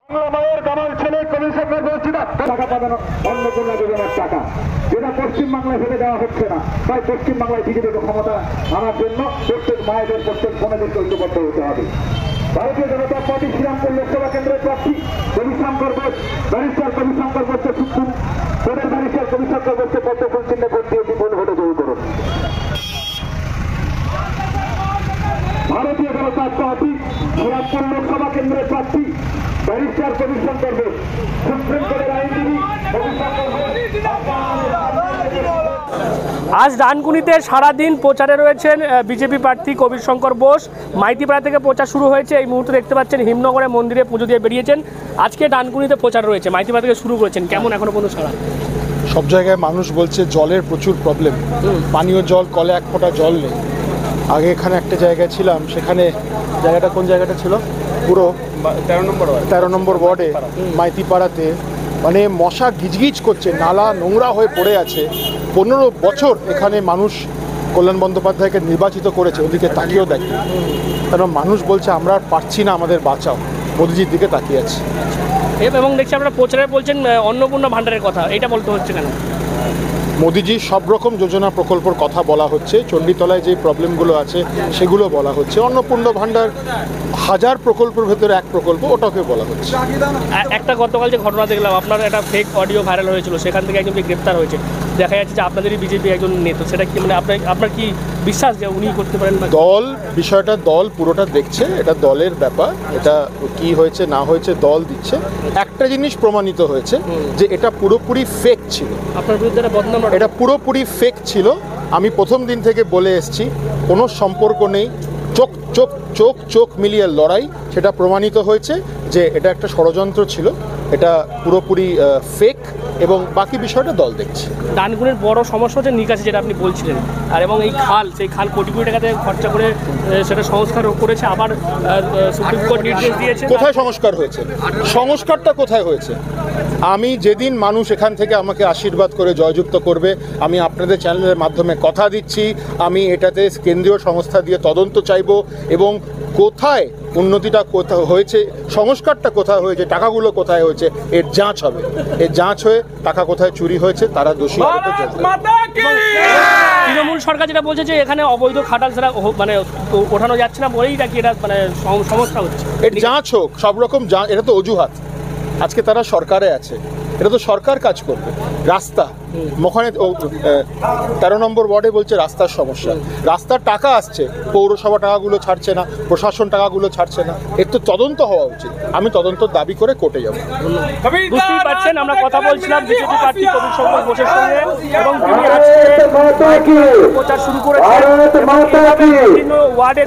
মায়ের কামাল ছেলে কমিশনার বলছি না টাকা পাবেন অন্নপূর্ণা যোজনার টাকা, যেটা পশ্চিমবাংলায় ফেলে দেওয়া হচ্ছে না। তাই পশ্চিমবাংলায় বিজেপিকে ক্ষমতা আনার জন্য প্রত্যেক মায়েদের প্রত্যেক বোনেদেরকে ঐক্যবদ্ধ হতে হবে। ভারতীয় জনতা পার্টি শ্রীরামপুর লোকসভা কেন্দ্রের প্রার্থী কবিশঙ্কর ঘোষ, ব্যারিস্টার কবিশঙ্কর ঘোষকে সুপ্রিম কোর্টের ব্যারিস্টার কবিশঙ্কর ঘোষকে পদ্মফুল চিহ্নে ভোট দিয়ে বিপুল ভোটে জয়ী করুন। ভারতীয় জনতা পার্টি শ্রীরামপুর লোকসভা কেন্দ্রের প্রার্থী ব্যারিস্টার কবিশঙ্কর ঘোষ, সুপ্রিম কোর্টের আইনজীবী কবিশঙ্কর ঘোষ। আজ ডানকুনিতে সারাদিন প্রচারে রয়েছেন বিজেপি প্রার্থী কবিশঙ্কর বোস। মাইতিপাড়া থেকে প্রচার শুরু হয়েছে। এই মুহূর্তে দেখতে পাচ্ছেন হিমনগরে মন্দিরে পুজো দিয়ে বেরিয়েছেন। আজকে ডানকুনিতে প্রচার রয়েছে, মাইতিপাড়া থেকে শুরু করেছেন। কেমন এখনো পর্যন্ত সারা? সব জায়গায় মানুষ বলছে জলের প্রচুর প্রবলেম, পানীয় জল, কলে এক ফোঁটা জল নেই। আগে এখানে একটা জায়গায় ছিলাম, সেখানে জায়গাটা কোন জায়গাটা ছিল, পুরো 13 নম্বর ওয়ার্ডে মাইতিপাড়াতে, মানে মশা গিজগিজ করছে, নালা নোংরা হয়ে পড়ে আছে। 15 বছর এখানে মানুষ কল্যাণ বন্দ্যোপাধ্যায়কে নির্বাচিত করেছে, ওদিকে তাকিয়েও দেখে। কারণ মানুষ বলছে আমরা আর পারছি না, আমাদের বাঁচাও। মোদিজির দিকে তাকিয়ে আছে। এবং দেখছি আপনারা প্রচারে বলছেন অন্নপূর্ণা ভাণ্ডারের কথা, এটা বলতে হচ্ছে কেন? মোদিজি সব রকম যোজনা প্রকল্পর কথা বলা হচ্ছে, চণ্ডীতলায় যে প্রবলেমগুলো আছে সেগুলো বলা হচ্ছে। অন্নপূর্ণা ভাণ্ডার হাজার প্রকল্পের ভেতরে এক প্রকল্প, ওটাকে বলা হচ্ছে। একটা গতকাল যে ঘটনা দেখলাম, আপনার একটা ফেক অডিও ভাইরাল হয়েছিল, সেখান থেকে একজনকে গ্রেপ্তার হয়েছে। দেখা যাচ্ছে যে আপনাদেরই বিজেপি একজন নেতা, সেটা কি মানে আপনার কি বিশ্বাস যে উনি করতে পারেন? দল বিষয়টা দল পুরোটা দেখছে, এটা দলের ব্যাপার। এটা কি হয়েছে না হয়েছে দল দিচ্ছে। একটা জিনিস প্রমাণিত হয়েছে যে এটা পুরোপুরি ফেক ছিল। আপনার বিরুদ্ধে বদনাম, এটা পুরোপুরি ফেক ছিল। আমি প্রথম দিন থেকে বলে এসেছি, কোনো সম্পর্ক নেই। চোখ চোখ চোখ চোখ মিলিয়ে লড়াই, সেটা প্রমাণিত হয়েছে যে এটা একটা ষড়যন্ত্র ছিল। এটা পুরোপুরি ফেক, এবং বাকি বিষয়টা দল দেখছে। ডানকুনির বড় সমস্যা হচ্ছে নিকাশি, যেটা আপনি বলছিলেন। আর এবং এই খাল, সেই খাল কোটি কোটি টাকাতে খরচা করে সেটা সংস্কার করেছে, আবার সুপ্রিম কোর্ট নির্দেশ দিয়েছে। কোথায় সংস্কার হয়েছে? সংস্কারটা কোথায় হয়েছে? আমি যেদিন মানুষ এখান থেকে আমাকে আশীর্বাদ করে জয়যুক্ত করবে, আমি আপনাদের চ্যানেলের মাধ্যমে কথা দিচ্ছি, আমি এটাতে কেন্দ্রীয় সংস্থা দিয়ে তদন্ত চাইব, এবং কোথায় উন্নতিটা কোথায় হয়েছে, সংস্কারটা কোথায় হয়েছে, টাকাগুলো কোথায় হয়েছে, এর যাঁচ হবে। এর যাঁচ হয়ে টাকা কোথায় চুরি হয়েছে তারা দোষী হবে। তৃণমূল সরকার যেটা বলছে যে এখানে অবৈধ খাটাল ছাড়া মানে ওঠানো যাচ্ছে না বলেই নাকি এটা মানে সমস্যা হচ্ছে। এর যাঁচ হোক, সব রকম যাঁচ। এটা তো অজুহাত। আজকে তারা সরকারে আছে, এটা তো সরকার কাজ করবে। রাস্তা ওখানে 13 নম্বর ওয়ার্ডে বলছে রাস্তার সমস্যা, রাস্তার টাকা আসছে, পৌরসভা টাকাগুলো ছাড়ছে না, প্রশাসন টাকাগুলো ছাড়ছে না। এর তো তদন্ত হওয়া উচিত। আমি তদন্ত দাবি করে কোর্টে যাব। বুঝতেই পারছেন, আমরা কথা বলছিলাম বিজেপি প্রার্থী কবিশঙ্কর ঘোষের সঙ্গে, এবং তিনি আজকে প্রচার শুরু করেছেন বিভিন্ন ওয়ার্ডে।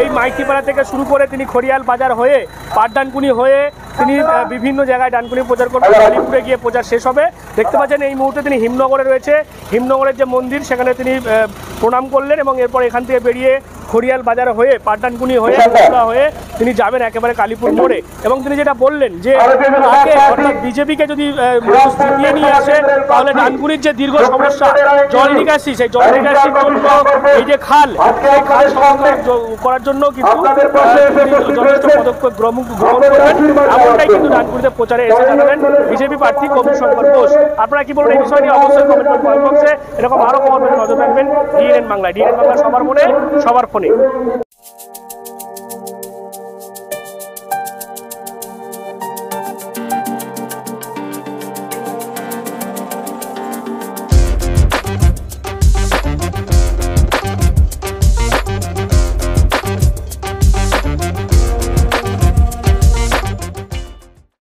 এই মাইতিপাড়া থেকে শুরু করে তিনি খড়িয়াল বাজার হয়ে পাটডানকুনি হয়ে তিনি বিভিন্ন জায়গায় ডানকুনি প্রচার করবেন। কালীপুরে গিয়ে প্রচার শেষ হবে। দেখতে পাচ্ছেন এই মুহূর্তে তিনি হিমনগরে রয়েছে। হিমনগরের যে মন্দির, সেখানে তিনি প্রণাম করলেন, এবং এরপর এখান থেকে বেরিয়ে খড়িয়াল বাজার হয়ে পাটডানকুনি হয়ে হয়ে তিনি যাবেন একেবারে কালীপুর মোড়ে। এবং তিনি যেটা বললেন যে তাকে অর্থাৎ বিজেপিকে যদি জিতিয়ে নিয়ে আসে, তাহলে ডানকুনির যে দীর্ঘ সমস্যা জল নিকাশি, সেই জল নিকাশির জন্য এই যে খাল, এই খাল সংস্কার করার জন্য কিন্তু যথেষ্ট পদক্ষেপ গ্রহণ করবেন। এমনটাই কিন্তু ডানকুনিতে প্রচারে এসে জানালেন বিজেপি প্রার্থী কবিশঙ্কর ঘোষ। আপনারা কি বলবেন এই বিষয় নিয়ে? অবশ্যই কমেন্ট বক্সে এরকম আরো খবর নজর রাখবেন। ডিএনএন বাংলা, ডিএনএন বাংলা সবার মনে, সবার ফোনে।